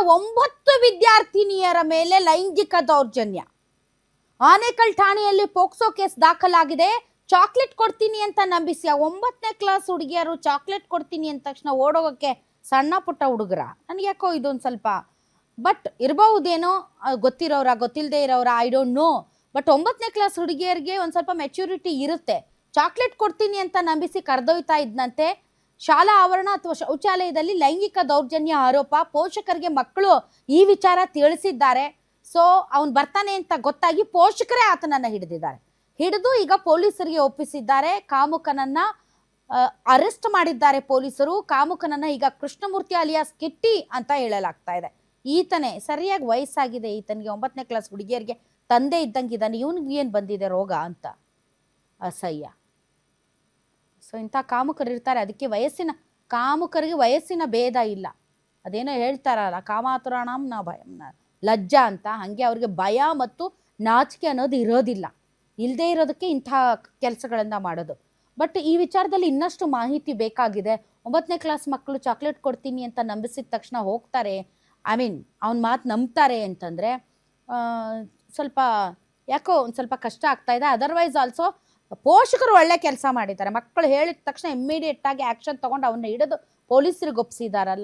9 ವಿದ್ಯಾರ್ಥಿನಿಯರ ಮೇಲೆ ಲೈಂಗಿಕ ದೌರ್ಜನ್ಯ. ಆನೇಕಲ್ ಠಾಣೆಯಲ್ಲಿ ಪೋಕ್ಸೋ ಕೇಸ್ ದಾಖಲಾಗಿದೆ. ಚಾಕ್ಲೇಟ್ ಕೊಡ್ತೀನಿ ಅಂತ ನಂಬಿಸಿ 9ನೇ ಕ್ಲಾಸ್ ಹುಡುಗಿಯರು ಚಾಕ್ಲೇಟ್ ಕೊಡ್ತೀನಿ ಅಂದ ತಕ್ಷಣ ಓಡೋಗಕ್ಕೆ ಸಣ್ಣ ಪುಟ್ಟ ಹುಡುಗರ. ನನಗೆ ಯಾಕೋ ಇದೊಂದು ಸ್ವಲ್ಪ ಬಟ್ ಇರಬಹುದೇನೋ, ಗೊತ್ತಿರೋರ ಗೊತ್ತಿಲ್ಲದೆ ಇರೋರ, ಐ ಡೋಂಟ್ ನೋ. ಬಟ್ 9ನೇ ಕ್ಲಾಸ್ ಹುಡುಗಿಯರಿಗೆ ಒಂದು ಸ್ವಲ್ಪ ಮೆಚ್ಯೂರಿಟಿ ಇರುತ್ತೆ. ಚಾಕ್ಲೇಟ್ ಕೊಡ್ತೀನಿ ಅಂತ ನಂಬಿಸಿ ಕರೆದೊಯ್ತಾ ಇದ್ದಂತೆ. ಶಾಲಾ ಆವರಣ ಅಥವಾ ಶೌಚಾಲಯದಲ್ಲಿ ಲೈಂಗಿಕ ದೌರ್ಜನ್ಯ ಆರೋಪ. ಪೋಷಕರಿಗೆ ಮಕ್ಕಳು ಈ ವಿಚಾರ ತಿಳಿಸಿದ್ದಾರೆ. ಸೊ ಅವನು ಬರ್ತಾನೆ ಅಂತ ಗೊತ್ತಾಗಿ ಪೋಷಕರೇ ಆತನನ್ನ ಹಿಡಿದು ಈಗ ಪೊಲೀಸರಿಗೆ ಒಪ್ಪಿಸಿದ್ದಾರೆ. ಕಾಮುಕನನ್ನ ಅರೆಸ್ಟ್ ಮಾಡಿದ್ದಾರೆ ಪೊಲೀಸರು. ಕಾಮುಕನನ್ನ ಈಗ ಕೃಷ್ಣಮೂರ್ತಿ ಅಲಿಯಾಸ್ ಕಿಟ್ಟಿ ಅಂತ ಹೇಳಲಾಗ್ತಾ ಇದೆ. ಈತನೇ ಸರಿಯಾಗಿ ವಯಸ್ಸಾಗಿದೆ ಈತನಿಗೆ. 9ನೇ ಕ್ಲಾಸ್ ಹುಡುಗಿಯರಿಗೆ ತಂದೆ ಇದ್ದಂಗಿದ್ದಾನೆ. ಇವನಿಗೆ ಏನು ಬಂದಿದೆ ರೋಗ ಅಂತ ಅಸಹ್ಯ. ಸೊ ಇಂಥ ಕಾಮುಕರು ಇರ್ತಾರೆ. ಅದಕ್ಕೆ ಕಾಮುಕರಿಗೆ ವಯಸ್ಸಿನ ಭೇದ ಇಲ್ಲ. ಅದೇನೋ ಹೇಳ್ತಾರಲ್ಲ, ಕಾಮಾತುರಾಣಂ ನ ಭಯಂ ಲಜ್ಜಾ ಅಂತ. ಹಾಗೆ ಅವ್ರಿಗೆ ಭಯ ಮತ್ತು ನಾಚಿಕೆ ಅನ್ನೋದು ಇರೋದಿಲ್ಲ. ಇಲ್ಲದೆ ಇರೋದಕ್ಕೆ ಇಂಥ ಕೆಲಸಗಳನ್ನು ಮಾಡೋದು. ಬಟ್ ಈ ವಿಚಾರದಲ್ಲಿ ಇನ್ನಷ್ಟು ಮಾಹಿತಿ ಬೇಕಾಗಿದೆ. 9ನೇ ಕ್ಲಾಸ್ ಮಕ್ಕಳು ಚಾಕ್ಲೇಟ್ ಕೊಡ್ತೀನಿ ಅಂತ ನಂಬಿಸಿದ ತಕ್ಷಣ ಹೋಗ್ತಾರೆ, ಅವನ ಮಾತು ನಂಬ್ತಾರೆ ಅಂತಂದರೆ ಸ್ವಲ್ಪ ಯಾಕೋ ಒಂದು ಸ್ವಲ್ಪ ಕಷ್ಟ ಆಗ್ತಾ ಇದೆ. ಅದರ್ವೈಸ್ ಆಲ್ಸೋ ಪೋಷಕರು ಒಳ್ಳೆ ಕೆಲಸ ಮಾಡಿದ್ದಾರೆ. ಮಕ್ಕಳು ಹೇಳಿದ ತಕ್ಷಣ ಇಮ್ಮಿಡಿಯೇಟ್ ಆಗಿ ಆ್ಯಕ್ಷನ್ ತೊಗೊಂಡು ಅವನ್ನ ಹಿಡಿದು ಪೊಲೀಸರಿಗೆ ಒಪ್ಪಿಸಿದಾರಲ್ಲ,